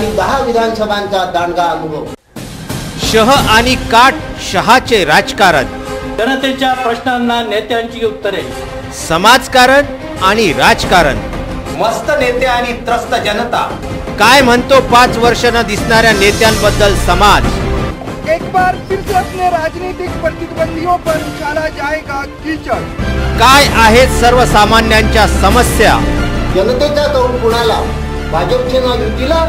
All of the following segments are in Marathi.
आणि 10 विधानसभांचा दांडगा अनुभव. शह आणि काट शहाचे राजकारण, जनतेच्या प्रश्नांना नेत्यांची उत्तरे, समाजकारण आणि राजकारण, मस्त नेते आणि त्रस्त जनता. काय म्हणतो 5 वर्ष न दिसणाऱ्या नेत्यांबद्दल समाज. एक बार फिर से अपने राजनीतिक प्रतिद्वंदियों पर उछाला जाएगा कीचड़. काय आहेत सर्वसामान्यांच्या समस्या. जनतेचा कौल कुणाला, भाजपचे नाव युतीला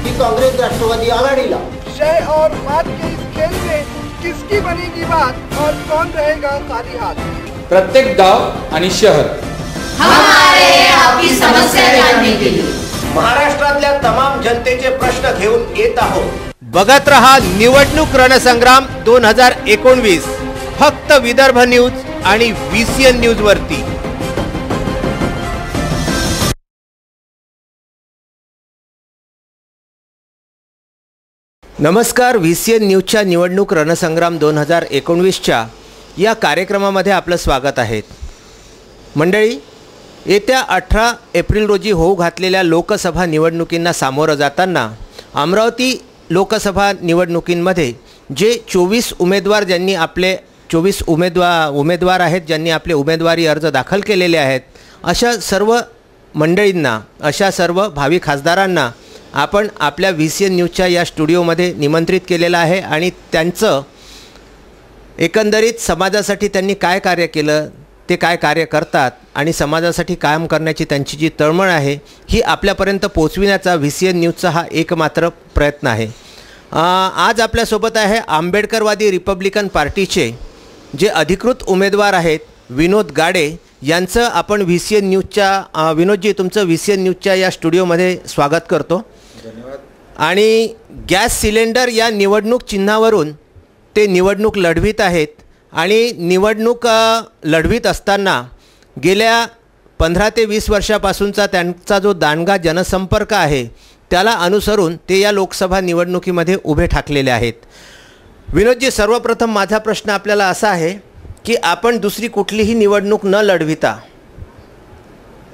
की काँग्रेस राष्ट्रवादी आघाडीला. शय और बात के इस खेल में किसकी बनेगी बात और कौन रहेगा खाली हाथ. प्रत्येक गाव आणि शहर हमारे आपकी समस्या जानने के लिए महाराष्ट्रातल्या तमाम जनतेचे प्रश्न घेऊन येत आहोत. बघत रहा निवडणूक रणसंग्राम 2019 फक्त विदर्भ न्यूज आणि VCN न्यूज वरती. नमस्कार. VCN न्यूजच्या निवडणूक रणसंग्राम 2019च्या या कार्यक्रमामध्ये आपलं स्वागत आहे. मंडळी, येत्या 18 एप्रिल रोजी होऊ घातलेल्या लोकसभा निवडणुकींना सामोरं जाताना अमरावती लोकसभा निवडणुकींमध्ये जे 24 उमेदवार ज्यांनी आपले 24 उमेदवार आहेत ज्यांनी आपले उमेदवारी अर्ज दाखल केलेले आहेत, अशा सर्व मंडळींना, अशा सर्व भावी खासदारांना आपण आपल्या VCN न्यूजच्या या स्टुडिओमध्ये निमंत्रित केलेलं आहे आणि त्यांचं एकंदरीत समाजासाठी त्यांनी काय कार्य केलं, ते काय कार्य करतात आणि समाजासाठी काम करण्याची त्यांची जी तळमळ आहे ही आपल्यापर्यंत पोहोचविण्याचा VCN न्यूजचा हा एकमात्र प्रयत्न आहे. आज आपल्यासोबत आहे आंबेडकरवादी रिपब्लिकन पार्टीचे जे अधिकृत उमेदवार आहेत विनोद गाडे यांचं आपण VCN न्यूजच्या विनोदजी, तुमचं VCN न्यूजच्या या स्टुडिओमध्ये स्वागत करतो. धन्यवाद. आणि गॅस सिलेंडर या निवडणूक चिन्हावरून ते निवडणूक लढवित आहेत आणि निवडणूक लढवित असताना गेल्या 15 ते 20 वर्षापासूनचा त्यांचा जो दांडगा जनसंपर्क आहे त्याला अनुसरून ते या लोकसभा निवडणुकीमध्ये उभे ठाकलेले आहेत. विनोदजी, सर्वप्रथम माझा प्रश्न आपल्याला असा आहे की आपण दुसरी कुठलीही निवडणूक न लढविता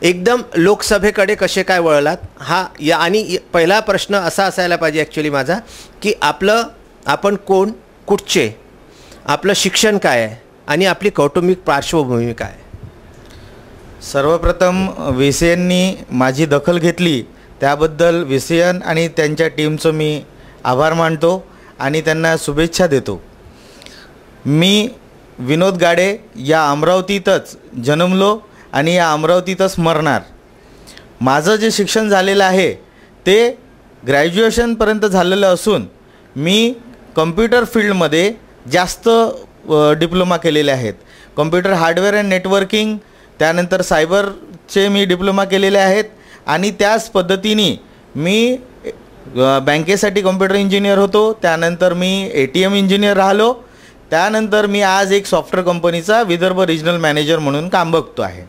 एकदम लोकसभेकडे कसे काय वळलात, हा या आणि पहिला प्रश्न असा असायला पाहिजे ॲक्च्युली माझा की आपण कोण, कुठचे, आपलं शिक्षण काय आहे आणि आपली कौटुंबिक पार्श्वभूमी काय. सर्वप्रथम VCNनी माझी दखल घेतली त्याबद्दल VCN आणि त्यांच्या टीमचं मी आभार मानतो आणि त्यांना शुभेच्छा देतो. मी विनोद गाडे या अमरावतीतच जन्मलो आणि या अमरावतीतच मरणार. माझं जे शिक्षण झालेलं आहे ते ग्रॅज्युएशनपर्यंत झालेलं असून मी कम्प्युटर फील्डमध्ये जास्त डिप्लोमा केलेले आहेत. कम्प्युटर हार्डवेअर अँड नेटवर्किंग, त्यानंतर सायबरचे मी डिप्लोमा केलेले आहेत आणि त्याच पद्धतीने मी बँकेसाठी कम्प्युटर इंजिनियर होतो. त्यानंतर मी ATM इंजिनियर राहिलो. त्यानंतर मी आज एक सॉफ्टवेअर कंपनीचा विदर्भ रिजनल मॅनेजर म्हणून काम बघतो आहे.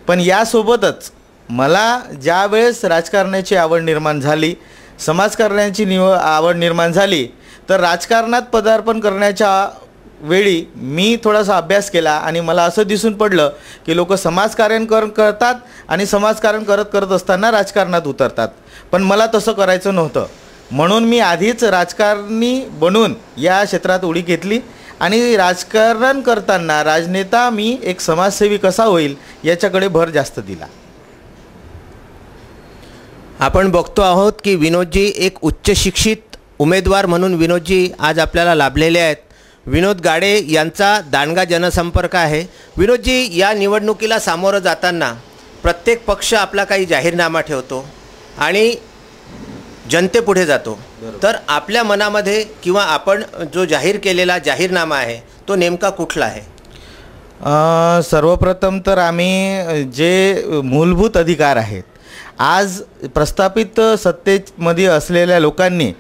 पण यासोबतच मला ज्या वेळेस राजकारणाची आवड निर्माण झाली, समाजकारणाची आवड निर्माण झाली, तर राजकारणात पदार्पण करण्याच्या वेळी मी थोडासा अभ्यास केला आणि मला असं दिसून पडलं की लोक समाजकारण करतात आणि समाजकारण करत असताना राजकारणात उतरतात. पण मला तसं करायचं नव्हतं, म्हणून मी आधीच राजकारणी बनून या क्षेत्रात उडी घेतली आणि राजकारण करताना राजनेता मी एक समाजसेवी कसा होईल याच्याकडे भर जास्त दिला. आपण बघतो आहोत की विनोदजी एक उच्च शिक्षित उमेदवार म्हणून विनोदजी आज आपल्याला लाभलेले आहेत. विनोद गाडे यांचा दांडगा जनसंपर्क आहे. विनोदजी, या निवडणुकीला सामोरं जाताना प्रत्येक पक्ष आपला काही जाहीरनामा ठेवतो आणि जनतेपुढे जातो, तर आपल्या मनामध्ये किंवा आपण जो जाहीर केलेला जाहीरनामा आहे तो नेमका कुठला आहे? सर्वप्रथम तर आम्ही जे मूलभूत अधिकार आहेत, आज प्रस्थापित सत्तेमध्ये असलेल्या लोकांनी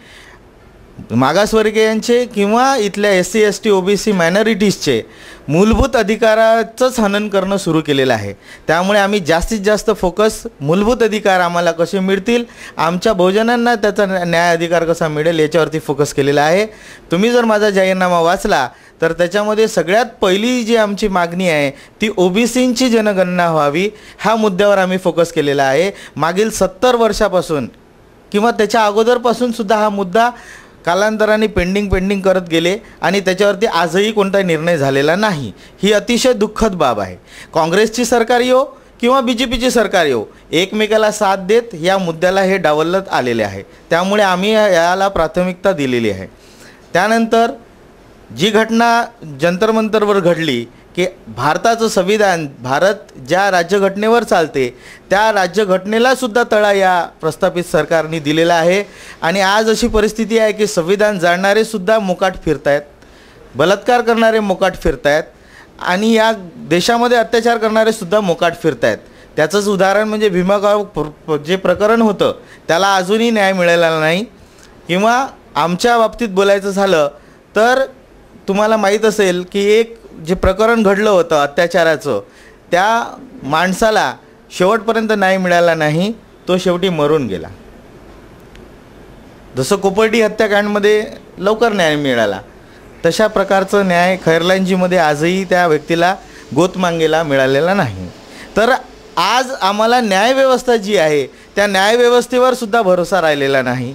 मागासवर्गीयांचे किंवा इथल्या SC ST OBC मायनॉरिटीजचे मूलभूत अधिकाराचंच हनन करणं सुरू केलेलं आहे. त्यामुळे आम्ही जास्तीत जास्त फोकस मूलभूत अधिकार आम्हाला कसे मिळतील, आमच्या बहुजनांना त्याचा न्याय अधिकार कसा मिळेल याच्यावरती फोकस केलेला आहे. तुम्ही जर माझा जाहीरनामा वाचला तर त्याच्यामध्ये सगळ्यात पहिली जी आमची मागणी आहे ती OBCंची जनगणना व्हावी, ह्या मुद्द्यावर आम्ही फोकस केलेला आहे. मागील 70 वर्षापासून किंवा त्याच्या अगोदरपासून सुद्धा हा मुद्दा कालांतराने पेंडिंग करत गेले आणि त्याच्यावरती आजही कोणताही निर्णय झालेला नाही. ही अतिशय दुःखद बाब आहे. काँग्रेसची सरकार येऊ किंवा BJPची सरकार येऊ, एकमेकाला साथ देत या मुद्द्याला हे डावलत आलेले आहे. त्यामुळे आम्ही याला प्राथमिकता दिलेली आहे. त्यानंतर जी घटना जंतर मंतरवर घडली की भारताचं संविधान, भारत ज्या राज्यघटनेवर चालते त्या राज्यघटनेला सुद्धा तडा या प्रस्थापित सरकारने दिलेला आहे. आणि आज अशी परिस्थिती आहे की संविधान जाणणारे सुद्धा मोकाट फिरत आहेत, बलात्कार करणारे मोकाट फिरत आहेत आणि या देशामध्ये अत्याचार करणारे सुद्धा मोकाट फिरत आहेत. त्याचंच उदाहरण म्हणजे भीमा जे प्रकरण होतं त्याला अजूनही न्याय मिळालेला नाही. किंवा आमच्या बाबतीत बोलायचं झालं तर तुम्हाला माहीत असेल की एक जे प्रकरण घडलं होतं अत्याचाराचं, त्या माणसाला शेवटपर्यंत न्याय मिळाला नाही, तो शेवटी मरून गेला. जसं कोपर्डी हत्याकांडमध्ये लवकर न्याय मिळाला, तशा प्रकारचं न्याय खैरलांजीमध्ये आजही त्या व्यक्तीला गोतमांगेला मिळालेला नाही. तर आज आम्हाला न्यायव्यवस्था जी आहे त्या न्यायव्यवस्थेवर सुद्धा भरोसा राहिलेला नाही.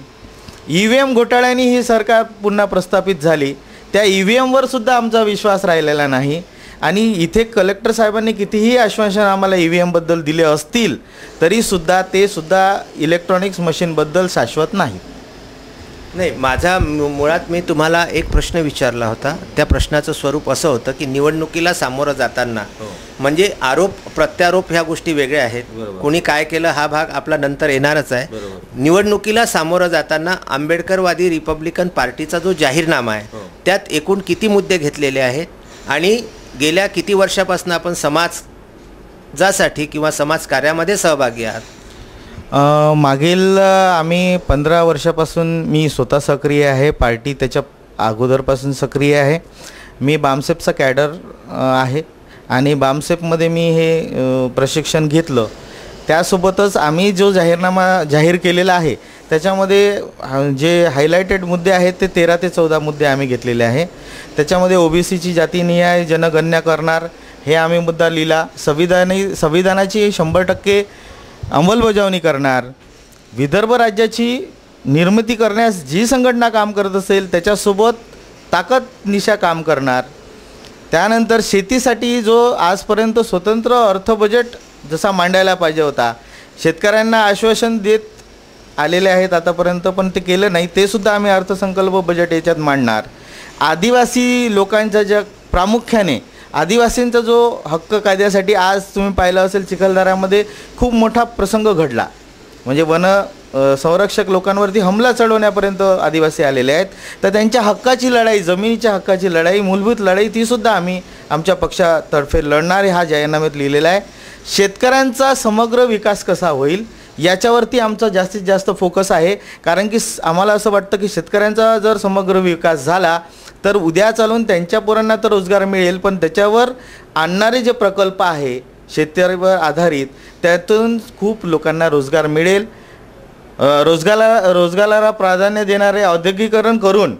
EVM घोटाळ्याने ही सरकार पुन्हा प्रस्थापित झाली, त्या EVMवर सुद्धा आमचा विश्वास राहिलेला नाही. आणि इथे कलेक्टर साहेबांनी कितीही आश्वासन आम्हाला EVMबद्दल दिले असतील तरीसुद्धा ते सुद्धा इलेक्ट्रॉनिक्स मशीनबद्दल शाश्वत नाही. नाही, माझा मुळात मी तुम्हाला एक प्रश्न विचारला होता. त्या प्रश्नाचं स्वरूप असं होतं की निवडणुकीला सामोरं जाताना म्हणजे आरोप प्रत्यारोप ह्या गोष्टी वेगळ्या आहेत. कोणी काय केलं हा भाग आपला नंतर येणारच आहे. निवडणुकीला सामोरं जाताना आंबेडकरवादी रिपब्लिकन पार्टीचा जो जाहीरनामा आहे त्यात एकूण किती मुद्दे घेतलेले आहेत आणि गेल्या किती वर्षापासून आपण समाजासाठी किंवा समाज कार्यामध्ये सहभागी आहात? मागील आम्ही 15 वर्षापासून मी स्वतः सक्रिय आहे. पार्टी त्याच्या अगोदरपासून सक्रिय आहे. मी बामसेपचा कॅडर आहे आणि बामसेपमध्ये मी हे प्रशिक्षण घेतलं. त्यासोबतच आम्ही जो जाहीरनामा जाहीर केलेला आहे त्याच्यामध्ये जे हायलाइटेड मुद्दे आहेत ते 13 ते 14 मुद्दे आम्ही घेतलेले आहे. त्याच्यामध्ये OBCची जातीनिहाय जनगणना करणार हे आम्ही मुद्दा लिहिला. संविधानाची 100% अंमलबजावणी करणार, विदर्भ राज्याची निर्मिती करण्यास जी संघटना काम करत असेल त्याच्यासोबत ताकदनिशा काम करणार. त्यानंतर शेतीसाठी जो आजपर्यंत स्वतंत्र अर्थ बजेट जसा मांडायला पाहिजे होता, शेतकऱ्यांना आश्वासन देत आलेले आहेत आतापर्यंत पण ते केलं नाही, ते सुद्धा आम्ही अर्थसंकल्प बजेट याच्यात मांडणार. आदिवासी लोकांच्या ज्या प्रामुख्याने आदिवासींचा जो हक्क कायद्यासाठी आज तुम्ही पाहिलं असेल चिखलदऱ्यामध्ये खूप मोठा प्रसंग घडला. म्हणजे वन संरक्षक लोकांवरती हमला चढवण्यापर्यंत आदिवासी आलेले आहेत. तर त्यांच्या हक्काची लढाई, जमिनीच्या हक्काची लढाई, मूलभूत लढाई तीसुद्धा आम्ही आमच्या पक्षातर्फे लढणार हा जाहीरनाम्यात लिहिलेला आहे. शेतकऱ्यांचा समग्र विकास कसा होईल याच्यावरती आमचा जास्तीत जास्त फोकस आहे. कारण की आम्हाला असं वाटतं की शेतकऱ्यांचा जर समग्र विकास झाला तर उद्या चालून त्यांच्या पोरांना तर रोजगार मिळेल, पण त्याच्यावर आणणारे जे प्रकल्प आहे शेतकऱ्यावर आधारित त्यातून खूप लोकांना रोजगार मिळेल. रोजगाराला प्राधान्य देणारे औद्योगिकरण करून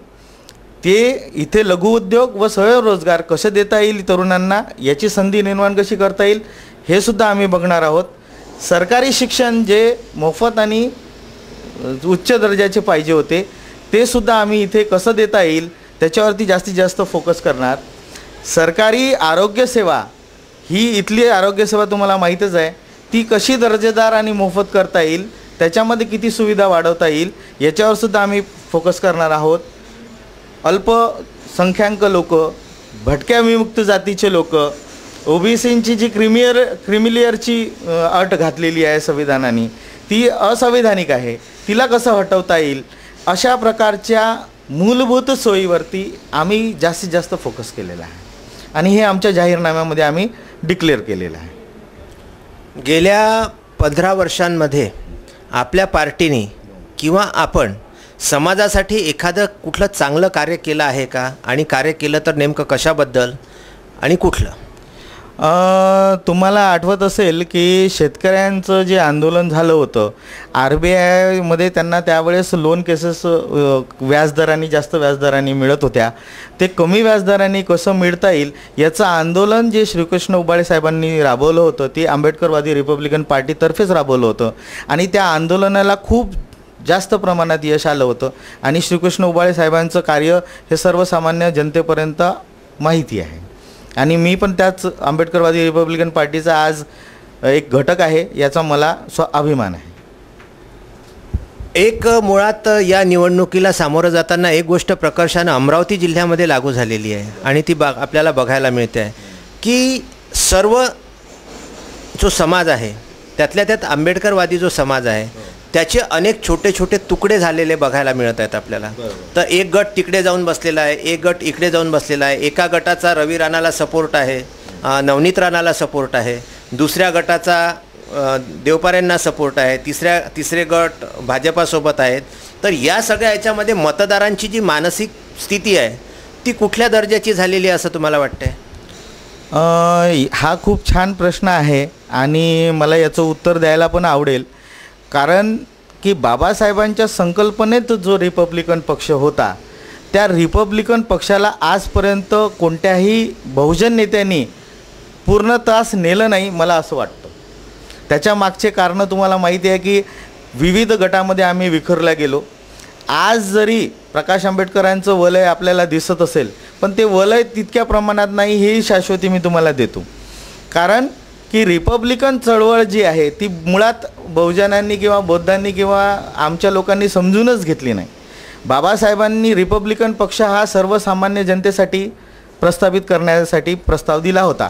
ते इथे लघुउद्योग व स्वयंरोजगार कसे देता येईल तरुणांना, याची संधी निर्माण कशी करता येईल हे सुद्धा आम्ही बघणार आहोत. सरकारी शिक्षण जे मोफत आणि उच्च दर्जाचे पाहिजे होते ते सुद्धा आम्ही इथे कसं देता येईल त्याच्यावरती जास्तीत जास्त फोकस करणार. सरकारी आरोग्यसेवा ही इथली आरोग्यसेवा तुम्हाला माहीतच आहे, ती कशी दर्जेदार आणि मोफत करता येईल, त्याच्यामध्ये किती सुविधा वाढवता येईल याच्यावर सुद्धा आम्ही फोकस करणार आहोत. अल्पसंख्याक लोक, भटक्या विमुक्त जातीचे लोक, OBCची जी क्रिमिलियरची अट घातलेली आहे संविधानाने ती असंवैधानिक आहे, तिला कसं हटवता येईल, अशा प्रकारच्या मूलभूत सोयीवरती आम्ही जास्तीत जास्त फोकस केलेला आहे आणि हे आमच्या जाहीरनाम्यामध्ये आम्ही डिक्लेअर केलेलं आहे. गेल्या 15 वर्षांमध्ये आपल्या पार्टीने किंवा आपण समाजासाठी एखादं कुठलं चांगलं कार्य केलं आहे का, आणि कार्य केलं तर नेमकं कशाबद्दल आणि कुठलं? तुम्हाला आठवत असेल की शेतकऱ्यांचं जे आंदोलन झालं होतं, RBIमध्ये त्यांना त्यावेळेस लोन केसेस व्याजदराने जास्त व्याजदराने मिळत होत्या, ते कमी व्याजदराने कसं मिळता येईल याचं आंदोलन जे श्रीकृष्ण उबाळे साहेबांनी राबवलं होतं ते आंबेडकरवादी रिपब्लिकन पार्टीतर्फेच राबवलं होतं. आणि त्या आंदोलनाला खूप जास्त प्रमाणात यश आलं होतं आणि श्रीकृष्ण उबाळे साहेबांचं कार्य हे सर्वसामान्य जनतेपर्यंत माहिती आहे आणि मी पण त्याच आंबेडकरवादी रिपब्लिकन पार्टीचा आज एक घटक आहे, याचा मला अभिमान आहे. एक मुळात या निवडणुकीला सामोरं जाताना एक गोष्ट प्रकर्षानं अमरावती जिल्ह्यामध्ये लागू झालेली आहे आणि ती आपल्याला बघायला मिळते आहे की सर्व जो समाज आहे त्यातल्या त्यात आंबेडकरवादी जो समाज आहे त्याचे अनेक छोटे छोटे तुकडे झालेले बघायला मिळत आहेत आपल्याला. तर एक गट तिकडे जाऊन बसलेला आहे, एक गट इकडे जाऊन बसलेला आहे. एका गटाचा रवी राणाला सपोर्ट आहे, नवनीत राणाला सपोर्ट आहे, दुसऱ्या गटाचा देवपारेंना सपोर्ट आहे, तिसरे गट भाजपासोबत आहेत. तर या सगळ्या याच्यामध्ये मतदारांची जी मानसिक स्थिती आहे ती कुठल्या दर्जाची झालेली आहे असं तुम्हाला वाटतंय? हा खूप छान प्रश्न आहे आणि मला याचं उत्तर द्यायला पण आवडेल. कारण की बाबासाहेबांच्या संकल्पनेत जो रिपब्लिकन पक्ष होता त्या रिपब्लिकन पक्षाला आजपर्यंत कोणत्याही बहुजन नेत्यांनी पूर्णतः नेलं नाही मला असं वाटतं. त्याच्या मागचे कारण तुम्हाला माहिती आहे की विविध गटामध्ये आम्ही विखरला गेलो. आज जरी प्रकाश आंबेडकरांचं वलय आपल्याला दिसत असेल पण ते वलय तितक्या प्रमाणात नाही ही शाश्वती मी तुम्हाला देतो. कारण की रिपब्लिकन चळवळ जी आहे ती मुळात बहुजनांनी किंवा बौद्धांनी किंवा आमच्या लोकांनी समजूनच घेतली नाही. बाबासाहेबांनी रिपब्लिकन पक्ष हा सर्वसामान्य जनतेसाठी प्रस्थापित करण्यासाठी प्रस्ताव दिला होता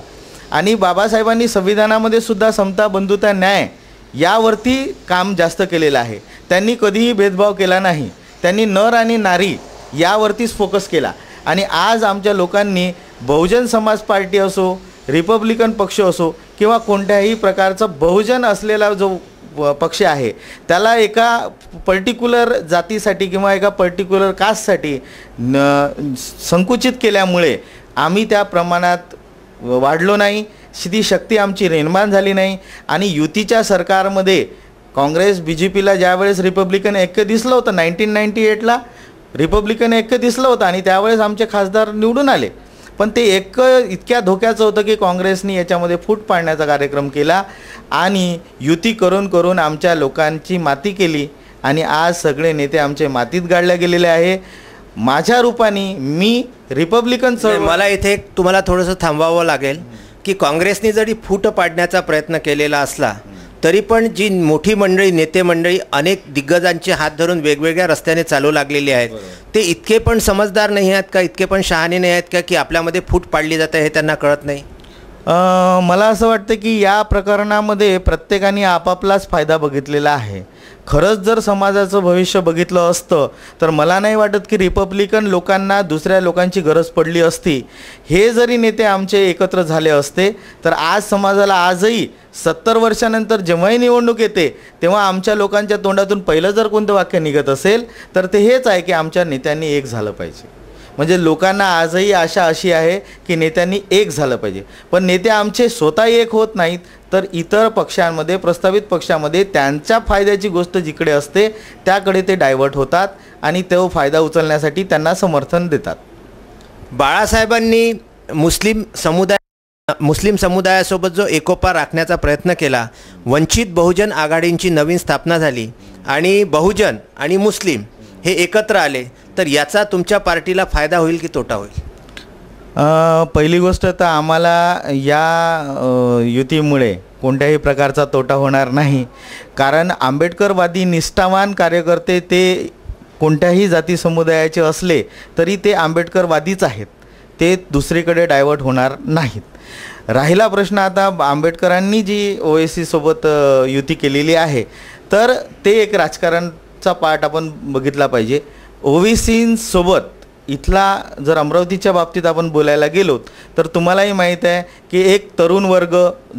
आणि बाबासाहेबांनी संविधानामध्ये सुद्धा समता, बंधुता, न्याय यावरती काम जास्त केलेलं आहे. त्यांनी कधीही भेदभाव केला नाही. त्यांनी नर आणि नारी यावरतीच फोकस केला आणि आज आमच्या लोकांनी बहुजन समाज पार्टी असो, रिपब्लिकन पक्ष असो किंवा कोणत्याही प्रकारचा बहुजन असलेला जो पक्ष आहे त्याला एका पर्टिक्युलर जातीसाठी किंवा एका पर्टिक्युलर कास्टसाठी संकुचित केल्यामुळे आम्ही त्या प्रमाणात वाढलो नाही, ती शक्ती आमची निर्माण झाली नाही. आणि युतीच्या सरकारमध्ये काँग्रेस BJPला ज्यावेळेस रिपब्लिकन ऐक्य दिसलं होतं 1998ला रिपब्लिकन ऐक्य दिसलं होतं आणि त्यावेळेस आमचे खासदार निवडून आले. पण ते इतक्या धोक्याचं होतं की काँग्रेसनी याच्यामध्ये फूट पाडण्याचा कार्यक्रम केला आणि युती करून करून आमच्या लोकांची माती केली आणि आज सगळे नेते आमचे मातीत गाडले गेलेले आहे. माझ्या रूपाने मी रिपब्लिकन मला इथे तुम्हाला थोडंसं थांबवावं लागेल की काँग्रेसने जरी फूट पाडण्याचा प्रयत्न केलेला असला तरी पण जी मोठी मंडळी, नेते मंडळी अनेक दिग्गजांचे हात धरून वेगवेगळ्या रस्त्याने चालू लागलेली आहेत ते इतके पण समजदार नाही आहेत का, इतके पण शहाणे नाही आहेत का की आपल्यामध्ये फूट पाडली जाते हे त्यांना कळत नाही? मला असं वाटतं की या प्रकरणामध्ये प्रत्येकाने आपापलाच फायदा बघितलेला आहे. खरंच जर समाजाचं भविष्य बघितलं असतं तर मला नाही वाटत की रिपब्लिकन लोकांना दुसऱ्या लोकांची गरज पडली असती. हे जरी नेते आमचे एकत्र झाले असते तर आज समाजाला आजही 70 वर्षानंतर जेव्हाही निवडणूक येते तेव्हा आमच्या लोकांच्या तोंडातून पहिलं जर कोणतं वाक्य निघत असेल तर ते हेच आहे की आमच्या नेत्यांनी एक झालं पाहिजे. म्हणजे लोकांना आजही आशा अशी आहे की नेत्यांनी एक झालं पाहिजे. पण नेते आमचे स्वतः एक होत नाहीत तर इतर पक्षांमध्ये, प्रस्तावित पक्षामध्ये त्यांच्या फायद्याची गोष्ट जिकडे असते त्याकडे ते डायव्हर्ट होतात आणि तो फायदा उचलण्यासाठी त्यांना समर्थन देतात. बाळासाहेबांनी मुस्लिम समुदायासोबत जो एकोपा राखण्याचा प्रयत्न केला, वंचित बहुजन आघाडींची नवीन स्थापना झाली आणि बहुजन आणि मुस्लिम हे एकत्र आले तर याचा तुमच्या पार्टीला फायदा होईल की तोटा होईल? पहिली गोष्ट तर आम्हाला या युतीमुळे कोणत्याही प्रकारचा तोटा होणार नाही. कारण आंबेडकरवादी निष्ठावान कार्यकर्ते ते कोणत्याही जाती समुदायाचे असले तरी ते आंबेडकरवादीच आहेत. ते दुसरीकडे डायव्हर्ट होणार नाहीत. राहिला प्रश्न आता आंबेडकरांनी जी OAC सोबत युती केलेली आहे तर ते एक राजकारणचा पार्ट आपण बघितला पाहिजे. OBCसोबत इथला जर अमरावतीच्या बाबतीत आपण बोलायला गेलो तर तुम्हालाही माहीत आहे की एक तरुण वर्ग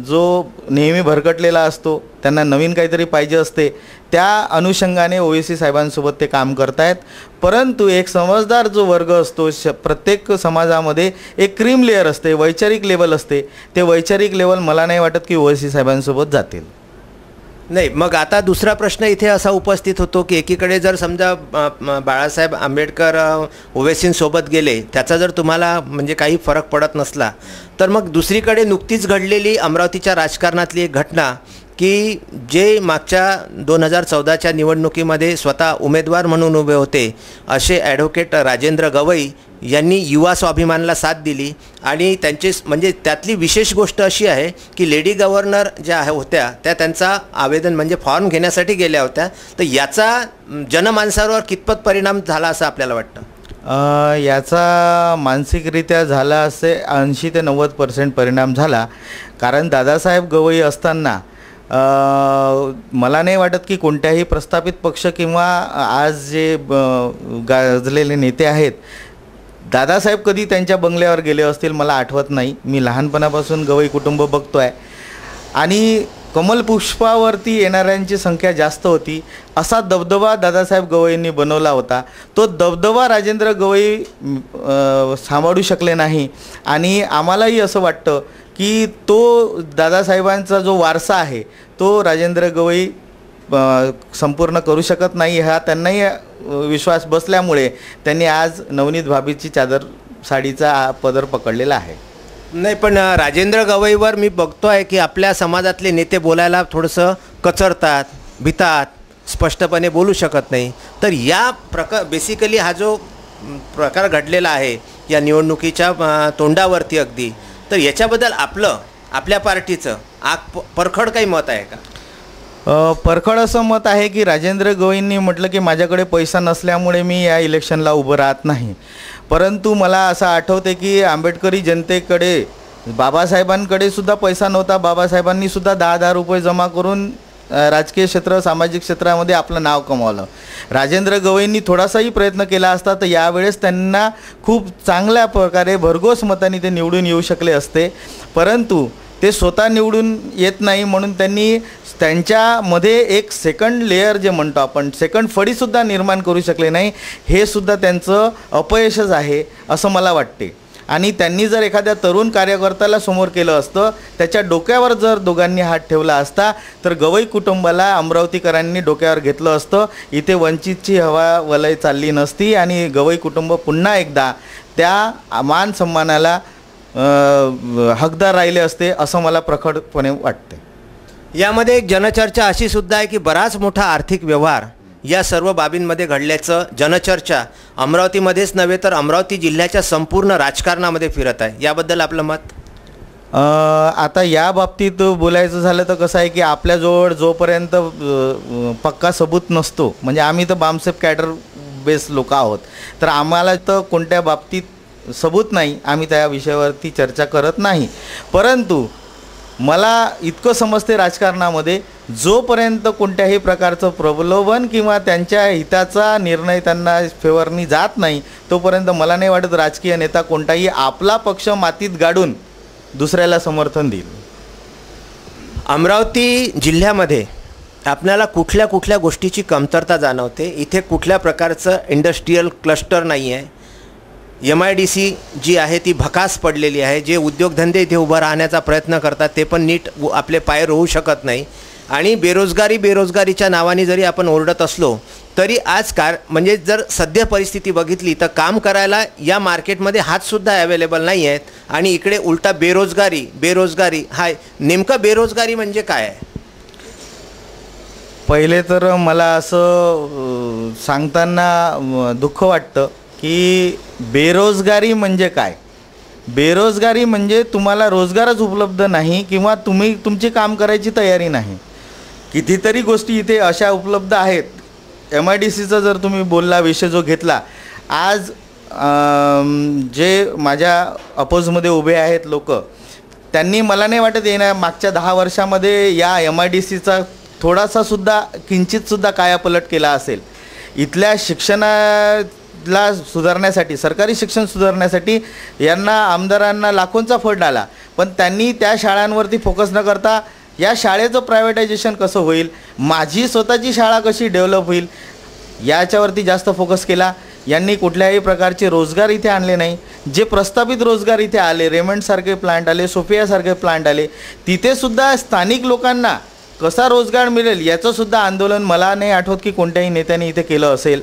जो नेहमी भरकटलेला असतो, त्यांना नवीन काहीतरी पाहिजे असते, त्या अनुषंगाने OAC साहेबांसोबत ते काम करत आहेत. परंतु एक समजदार जो वर्ग असतो, प्रत्येक समाजामध्ये एक क्रीम लेअर असते, वैचारिक लेवल असते. ते वैचारिक लेवल मला नाही वाटत की OAC साहेबांसोबत जातील. नाही, मग आता दुसरा प्रश्न इथे असा उपस्थित होतो की एकीकडे जर समजा बाळासाहेब आंबेडकर ओवेसींसोबत गेले, त्याचा जर तुम्हाला म्हणजे काही फरक पडत नसला तर मग दुसरीकडे नुकतीच घडलेली अमरावतीच्या राजकारणातली एक घटना की जे मागच्या 2014च्या निवडणुकीमध्ये स्वतः उमेदवार म्हणून उभे होते असे ॲडव्होकेट राजेंद्र गवई यांनी युवा स्वाभिमानला साथ दिली आणि त्यांचे म्हणजे त्यातली विशेष गोष्ट अशी आहे की लेडी गव्हर्नर ज्या होत्या त्या त्यांचा आवेदन म्हणजे फॉर्म घेण्यासाठी गेल्या होत्या. तर याचा जनमानसावर कितपत परिणाम झाला असं आपल्याला वाटतं? याचा मानसिकरित्या झाला असे 80 ते 90% परिणाम झाला. कारण दादासाहेब गवई असताना मला नाही वाटत की कोणत्याही प्रस्थापित पक्ष किंवा आज जे गाजलेले नेते आहेत दादासाहेब कधी त्यांच्या बंगल्यावर गेले असतील मला आठवत नाही. मी लहानपणापासून गवई कुटुंब बघतो आहे आणि कमलपुष्पावरती येणाऱ्यांची संख्या जास्त होती. असा दबदबा दादासाहेब गवईंनी बनवला होता. तो दबदबा राजेंद्र गवई सांभाळू शकले नाही आणि आम्हालाही असं वाटतं की तो दादासाहेबांचा जो वारसा आहे तो राजेंद्र गवई संपूर्ण करू शकत नाही. हा त्यांनाही विश्वास बसल्यामुळे त्यांनी आज नवनीत भाभीची चादर साडीचा पदर पकडलेला आहे. नाही, पण राजेंद्र गवईवर मी बघतो आहे की आपल्या समाजातले नेते बोलायला थोडंसं कचरतात, भितात, स्पष्टपणे बोलू शकत नाही. तर या बेसिकली हा जो प्रकार घडलेला आहे या निवडणुकीच्या तोंडावरती अगदी, तर याच्याबद्दल आपल्या पार्टीचं परखड काही मत आहे का? परखड असं मत आहे की राजेंद्र गवईंनी म्हटलं की माझ्याकडे पैसा नसल्यामुळे मी या इलेक्शनला उभं राहत नाही. परंतु मला असं आठवते की आंबेडकरी जनतेकडे बाबासाहेबांकडे सुद्धा पैसा नव्हता. बाबासाहेबांनी सुद्धा 10,000 रुपये जमा करून राजकीय क्षेत्र सामाजिक क्षेत्रामध्ये आपलं नाव कमावलं. राजेंद्र गवईंनी थोडासाही प्रयत्न केला असता तर यावेळेस त्यांना खूप चांगल्या प्रकारे भरघोस मतांनी ते निवडून येऊ शकले असते. परंतु ते स्वतः निवडून येत नाही म्हणून त्यांनी त्यांच्यामध्ये एक सेकंड लेअर जे म्हणतो आपण सेकंड फळीसुद्धा निर्माण करू शकले नाही. हे सुद्धा त्यांचं अपयशच आहे असं मला वाटते. आणि त्यांनी जर एखाद्या तरुण कार्यकर्त्याला समोर केलं असतं त्याच्या डोक्यावर जर दोघांनी हात ठेवला असता तर गवई कुटुंबाला अमरावतीकरांनी डोक्यावर घेतलं असतं. इथे वंचितची हवा वलय चालली नसती आणि गवई कुटुंब पुन्हा एकदा त्या मान सन्मानाला हकदार राहिले असते असं मला प्रखरपणे वाटते. यामध्ये एक जनचर्चा अशी सुद्धा आहे की बराच मोठा आर्थिक व्यवहार या सर्व बाबींमध्ये घडल्याचं जनचर्चा अमरावतीमध्येच नव्हे तर अमरावती जिल्ह्याच्या संपूर्ण राजकारणामध्ये फिरत आहे. याबद्दल आपलं मत? आता या बाबतीत बोलायचं झालं तर कसं आहे की आपल्याजवळ जोपर्यंत पक्का सबूत नसतो म्हणजे आम्ही तर बामसेफ कॅडर बेस लोक आहोत तर आम्हाला तर कोणत्या बाबतीत सबूत नाही आम्ही त्या विषयावरती चर्चा करत नाही. परंतु मला इतकं समजते राजकारणामध्ये जोपर्यंत कोणत्याही प्रकारचं प्रलोभन किंवा त्यांच्या हिताचा निर्णय त्यांना फेवरनी जात नाही तोपर्यंत मला नाही वाटत राजकीय नेता कोणताही आपला पक्ष मातीत गाडून दुसऱ्याला समर्थन देईल. अमरावती जिल्ह्यामध्ये आपल्याला कुठल्या कुठल्या गोष्टीची कमतरता जाणवते? इथे कुठल्या प्रकारचं इंडस्ट्रीयल क्लस्टर नाही आहे. MIDC जी आहे ती भकास पडलेली आहे. जे उद्योगधंदे इथे उभं राहण्याचा प्रयत्न करतात ते पण नीट आपले पाय रोवू शकत नाही. आणि बेरोजगारीच्या नावाने जरी आपण ओरडत असलो तरी आज म्हणजे जर सध्या परिस्थिती बघितली तर काम करायला या मार्केटमध्ये हातसुद्धा अवेलेबल नाही आहेत. आणि इकडे उलटा बेरोजगारी हा नेमकं बेरोजगारी म्हणजे काय आहे? पहिले तर मला असं सांगताना दुःख वाटतं की बेरोजगारी म्हणजे काय? बेरोजगारी म्हणजे तुम्हाला रोजगारच उपलब्ध नाही किंवा तुमची काम करायची तयारी नाही. कितीतरी गोष्टी इथे अशा उपलब्ध आहेत. MIDCचा जर तुम्ही बोलला विषय जो घेतला आज जे माझ्या अपोजमध्ये उभे आहेत लोक त्यांनी मला नाही वाटत येण्या मागच्या 10 वर्षामध्ये या MIDCचा थोडासासुद्धा किंचितसुद्धा कायापलट केला असेल. इथल्या शिक्षणाला सुधारण्यासाठी सरकारी शिक्षण सुधारण्यासाठी यांना आमदारांना लाखोंचा फंड आला पण त्यांनी त्या शाळांवरती फोकस न करता या शाळेचं प्रायव्हेटायझेशन कसं होईल माझी स्वतःची शाळा कशी डेव्हलप होईल याच्यावरती जास्त फोकस केला. यांनी कुठल्याही प्रकारचे रोजगार इथे आणले नाही. जे प्रस्थापित रोजगार इथे आले रेमंडसारखे प्लांट आले सोफियासारखे प्लांट आले तिथेसुद्धा स्थानिक लोकांना कसा रोजगार मिळेल याचंसुद्धा आंदोलन मला नाही आठवत की कोणत्याही नेत्याने इथे केलं असेल.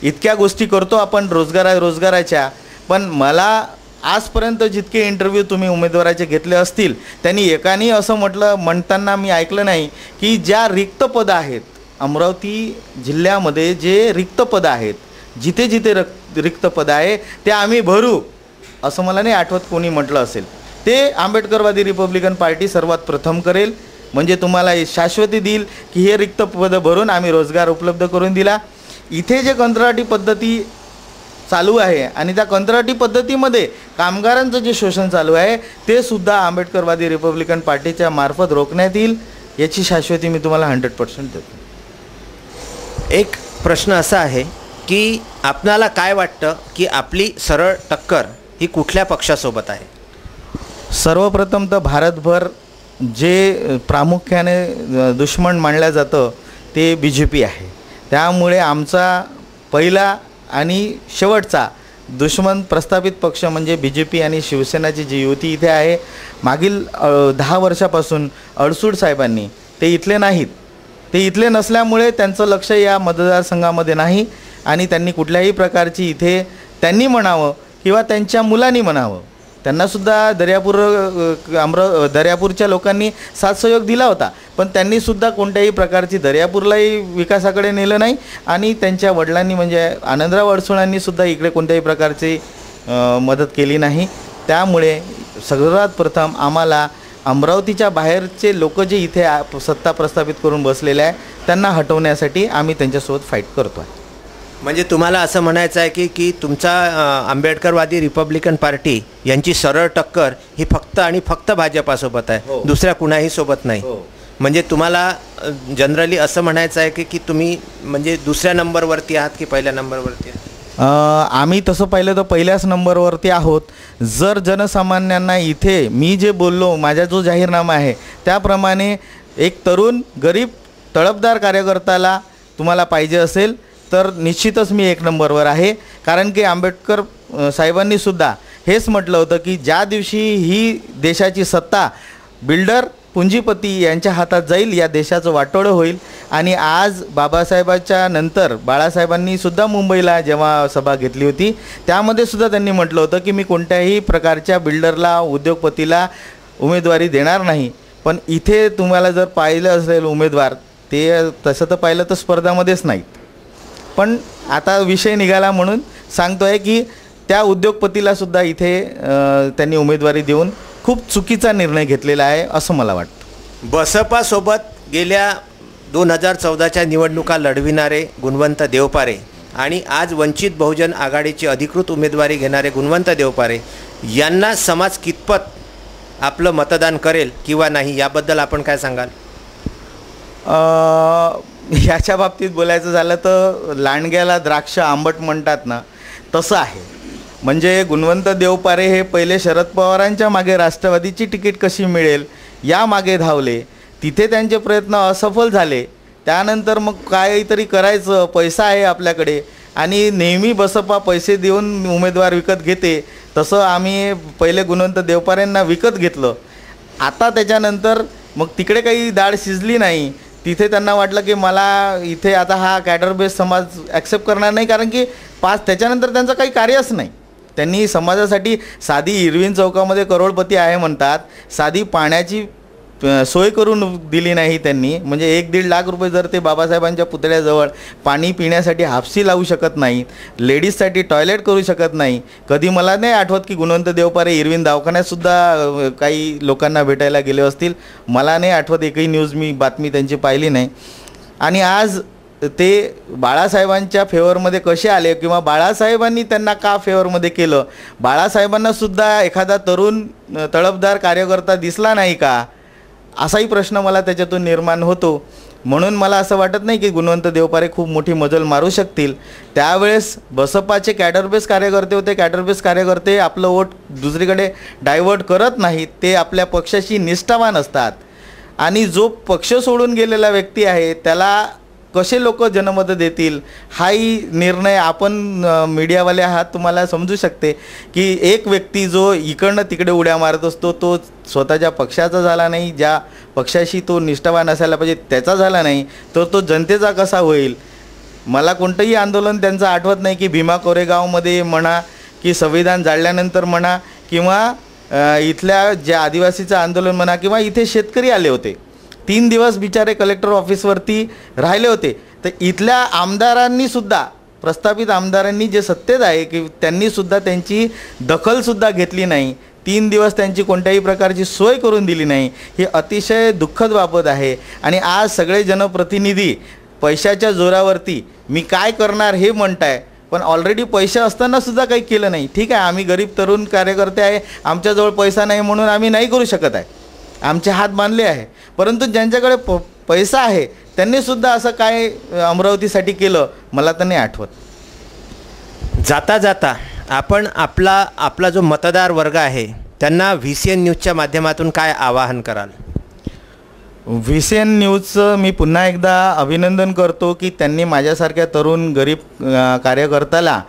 इतक्या गोष्टी करतो आपण रोजगाराच्या पण मला आजपर्यंत जितके इंटरव्ह्यू तुम्ही उमेदवाराचे घेतले असतील त्यांनी एकाने असं म्हणताना मी ऐकलं नाही की ज्या रिक्त पदं आहेत अमरावती जिल्ह्यामध्ये, जे रिक्त पदं आहेत, जिथे जिथे रिक्त पदं आहे ते आम्ही भरू असं मला नाही आठवत कोणी म्हटलं असेल. ते आंबेडकरवादी रिपब्लिकन पार्टी सर्वात प्रथम करेल, म्हणजे तुम्हाला शाश्वती देईल की हे रिक्त पदं भरून आम्ही रोजगार उपलब्ध करून दिला. इथे जे कंत्राटी पद्धती चालू आहे आणि त्या कंत्राटी पद्धतीमध्ये कामगारांचं जे शोषण चालू आहे ते सुद्धा आंबेडकरवादी रिपब्लिकन पार्टीच्या मार्फत रोखण्यात येईल, याची शाश्वती मी तुम्हाला 100% देतो. एक प्रश्न असा आहे की आपणाला काय वाटतं की आपली सरळ टक्कर ही कुठल्या पक्षासोबत आहे? सर्वप्रथम तर भारतभर जे प्रामुख्याने दुश्मन मानलं जातं ते BJP आहे. त्यामुळे आमचा पहिला आणि शेवटचा दुश्मन प्रस्थापित पक्ष म्हणजे BJP आणि शिवसेनाची जी युती इथे आहे. मागील 10 वर्षापासून अडसूड साहेबांनी, ते इथले नाहीत, ते इथले नसल्यामुळे त्यांचं लक्ष या मतदारसंघामध्ये नाही आणि त्यांनी कुठल्याही प्रकारची इथे त्यांनी म्हणावं किंवा त्यांच्या मुलांनी म्हणावं, त्यांनासुद्धा दर्यापूरच्या लोकांनी साथ सहयोग दिला होता, पण त्यांनीसुद्धा कोणत्याही प्रकारची दर्यापूरलाही विकासाकडे नेलं नाही आणि त्यांच्या वडिलांनी म्हणजे आनंदराव अडसूळांनीसुद्धा इकडे कोणत्याही प्रकारची मदत केली नाही. त्यामुळे सर्वात प्रथम आम्हाला अमरावतीच्या बाहेरचे लोक जे इथे सत्ता प्रस्थापित करून बसलेले आहे त्यांना हटवण्यासाठी आम्ही त्यांच्यासोबत फाईट करतो आहे. म्हणजे तुम्हाला असं म्हणायचं आहे की तुमचा आंबेडकरवादी रिपब्लिकन पार्टी यांची सरळ टक्कर ही फक्त आणि फक्त भाजपासोबत आहे, हो. दुसऱ्या कुणाही सोबत नाही. हो. म्हणजे तुम्हाला जनरली असं म्हणायचं आहे की तुम्ही म्हणजे दुसऱ्या नंबरवरती आहात की पहिल्या नंबरवरती आहात? आम्ही तसं पाहिलं तर पहिल्याच नंबरवरती आहोत. जर जनसामान्यांना इथे मी जे बोललो, माझा जो जाहीरनामा आहे त्याप्रमाणे एक तरुण गरीब तळपदार कार्यकर्त्याला तुम्हाला पाहिजे असेल तर निश्चितच मी 1 नंबरवर आहे. कारण की आंबेडकर साहेबांनीसुद्धा हेच म्हटलं होतं की ज्या दिवशी ही देशाची सत्ता बिल्डर पुंजीपती यांच्या हातात जाईल या देशाचं वाटोळं होईल. आणि आज बाबासाहेबांच्या नंतर बाळासाहेबांनीसुद्धा मुंबईला जेव्हा सभा घेतली होती त्यामध्ये सुद्धा त्यांनी म्हटलं होतं की मी कोणत्याही प्रकारच्या बिल्डरला उद्योगपतीला उमेदवारी देणार नाही. पण इथे तुम्हाला जर पाहिलं असेल उमेदवार ते तसं तर पाहिलं तर स्पर्धामध्येच नाहीत, पण आता विषय निघाला म्हणून सांगतो आहे की त्या उद्योगपतीलासुद्धा इथे त्यांनी उमेदवारी देऊन खूप चुकीचा निर्णय घेतलेला आहे असं मला वाटतं. बसपासोबत गेल्या 2014च्या निवडणुका लढविणारे गुणवंत देवपारे आणि आज वंचित बहुजन आघाडीची अधिकृत उमेदवारी घेणारे गुणवंत देवपारे यांना समाज कितपत आपलं मतदान करेल किंवा नाही याबद्दल आपण काय सांगाल? याच्या बाबतीत बोलायचं झालं तर लांडग्याला द्राक्ष आंबट म्हणतात ना, तसं आहे. म्हणजे गुणवंत देवपारे हे पहिले शरद पवारांच्या मागे राष्ट्रवादीची तिकीट कशी मिळेल या मागे धावले, तिथे त्यांचे प्रयत्न असफल झाले. त्यानंतर मग काहीतरी करायचं, पैसा आहे आपल्याकडे आणि नेहमी बसपा पैसे देऊन उमेदवार विकत घेते, तसं आम्ही पहिले गुणवंत देवपारेंना विकत घेतलं. आता त्याच्यानंतर मग तिकडे काही डाळ शिजली नाही, तिथे त्यांना वाटलं की मला इथे आता हा कॅडर बेस समाज ॲक्सेप्ट करणार नाही, कारण की त्याच्यानंतर त्यांचं काही कार्यच नाही. त्यांनी समाजासाठी साधी इरविन चौकामध्ये करोडपती आहे म्हणतात, साधी पाण्याची सोय करून दिली नाही त्यांनी. म्हणजे 1-1.5 लाख रुपये जर ते बाबासाहेबांच्या पुतळ्याजवळ पाणी पिण्यासाठी हापसी लावू शकत नाही, लेडीजसाठी टॉयलेट करू शकत नाही. कधी मला नाही आठवत की गुणवंत देवपारे इरविन दवाखान्यातसुद्धा काही लोकांना भेटायला गेले असतील, मला नाही आठवत. एकही न्यूज मी बातमी त्यांची पाहिली नाही. आणि आज ते बाळासाहेबांच्या फेवरमध्ये कसे आले किंवा बाळासाहेबांनी त्यांना का फेवरमध्ये केलं, बाळासाहेबांनासुद्धा एखादा तरुण तळपदार कार्यकर्ता दिसला नाही का, असाही प्रश्न मला त्याच्यातून निर्माण होतो. म्हणून मला असं वाटत नाही की गुणवंत देवपारे खूप मोठी मजल मारू शकतील. त्यावेळेस बसपाचे कॅडरबेस कार्यकर्ते होते, कॅडरबेस कार्यकर्ते आपलं वोट दुसरीकडे डायव्हर्ट करत नाहीत, ते आपल्या पक्षाशी निष्ठावान असतात. आणि जो पक्ष सोडून गेलेला व्यक्ती आहे त्याला कसे लोक जनमत देतील हाही निर्णय आपण मीडियावाले आहात तुम्हाला समजू शकते की एक व्यक्ती जो इकडनं तिकडे उड्या मारत असतो तो स्वतःच्या पक्षाचा झाला नाही, ज्या पक्षाशी तो निष्ठावान असायला पाहिजे त्याचा झाला नाही, तर तो जनतेचा कसा होईल. मला कोणतंही आंदोलन त्यांचं आठवत नाही की भीमा कोरेगावमध्ये म्हणा की संविधान जाळल्यानंतर म्हणा किंवा इथल्या जे आदिवासीचं आंदोलन म्हणा किंवा इथे शेतकरी आले होते, 3 दिवस बिचारे कलेक्टर ऑफिसवरती राहिले होते. तर इथल्या आमदारांनीसुद्धा, प्रस्थापित आमदारांनी जे सत्तेत आहे की त्यांनीसुद्धा त्यांची दखलसुद्धा घेतली नाही. 3 दिवस त्यांची कोणत्याही प्रकारची सोय करून दिली नाही. ही अतिशय दुःखद बाबत आहे. आणि आज सगळे जनप्रतिनिधी पैशाच्या जोरावरती मी काय करणार हे म्हणताय, पण ऑलरेडी पैसे असतानासुद्धा काही केलं नाही. ठीक आहे, आम्ही गरीब तरुण कार्यकर्ते आहे, आमच्याजवळ पैसा नाही म्हणून आम्ही नाही करू शकत आहे, आमचे हात बांधले आहे. परंतु ज्यांच्याकडे पैसा आहे त्यांनीसुद्धा असं काय अमरावतीसाठी केलं मला तर नाही आठवत. जाता जाता आपण आपला जो मतदार वर्ग आहे त्यांना VCN न्यूजच्या माध्यमातून काय आवाहन कराल? VCN न्यूजचं मी पुन्हा एकदा अभिनंदन करतो की त्यांनी माझ्यासारख्या तरुण गरीब कार्यकर्त्याला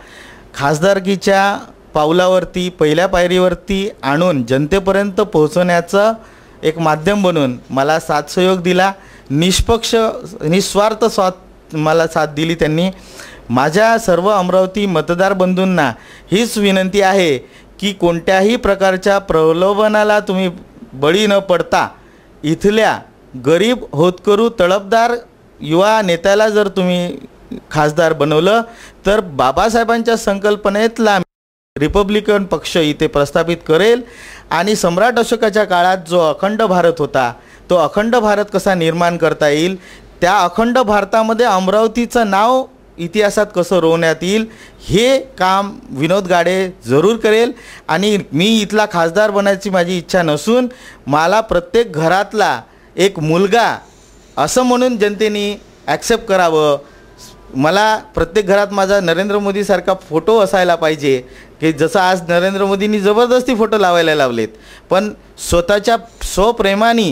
खासदारकीच्या पावलावरती, पहिल्या पायरीवरती आणून जनतेपर्यंत पोहोचवण्याचं एक माध्यम बनून मला साथ सहयोग दिला. निष्पक्ष निस्वार्थ मला साथ दिली त्यांनी. माझ्या सर्व अमरावती मतदार बंधूंना हीच विनंती आहे की कोणत्याही प्रकारच्या प्रलोभनाला तुम्ही बळी न पडता इथल्या गरीब, होतकरू, तळपदार युवा नेत्याला जर तुम्ही खासदार बनवलं तर बाबासाहेबांच्या संकल्पनेतला रिपब्लिकन पक्ष इथे प्रस्थापित करेल. आणि सम्राट अशोकाच्या काळात जो अखंड भारत होता तो अखंड भारत कसा निर्माण करता येईल, त्या अखंड भारतामध्ये अमरावतीचं नाव इतिहासात कसं रोवण्यात येईल हे काम विनोद गाडे जरूर करेल. आणि मी इथला खासदार बनायची माझी इच्छा नसून मला प्रत्येक घरातला एक मुलगा असं म्हणून जनतेने ॲक्सेप्ट करावं. मला प्रत्येक घरात माझा नरेंद्र मोदीसारखा फोटो असायला पाहिजे की जसं आज नरेंद्र मोदींनी जबरदस्ती फोटो लावायला लावलेत, पण स्वतःच्या स्वप्रेमाने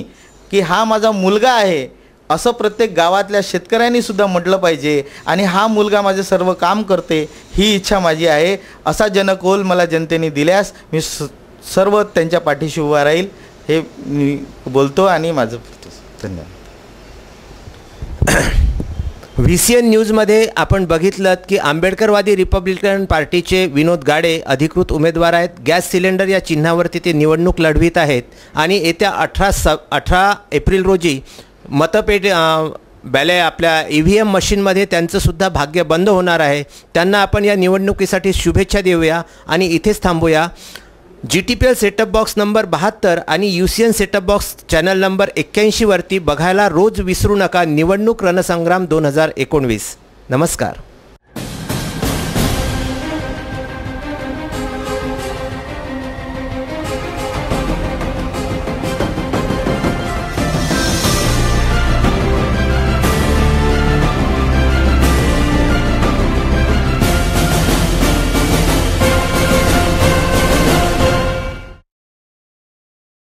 की हा माझा मुलगा आहे असं प्रत्येक गावातल्या शेतकऱ्यांनीसुद्धा म्हटलं पाहिजे. आणि हा मुलगा माझे सर्व काम करते ही इच्छा माझी आहे. असा जनकौल मला जनतेने दिल्यास मी सर्व त्यांच्या पाठीशी उभा राहील हे मी बोलतो आणि माझं धन्यवाद. VCN न्यूजमध्ये आपण बघितलं की आंबेडकरवादी रिपब्लिकन पार्टीचे विनोद गाडे अधिकृत उमेदवार आहेत. गॅस सिलेंडर या चिन्हावरती ते निवडणूक लढवित आहेत. आणि येत्या 18 एप्रिल रोजी आपल्या EVM मशीनमध्ये त्यांचंसुद्धा भाग्य बंद होणार आहे. त्यांना आपण या निवडणुकीसाठी शुभेच्छा देऊया आणि इथेच थांबूया. GTPL सेटअप बॉक्स नंबर 72 आणि UCN setup box channel number 81 वरती बघायला रोज विसरू नका निवडणूक रणसंग्राम 2019. नमस्कार.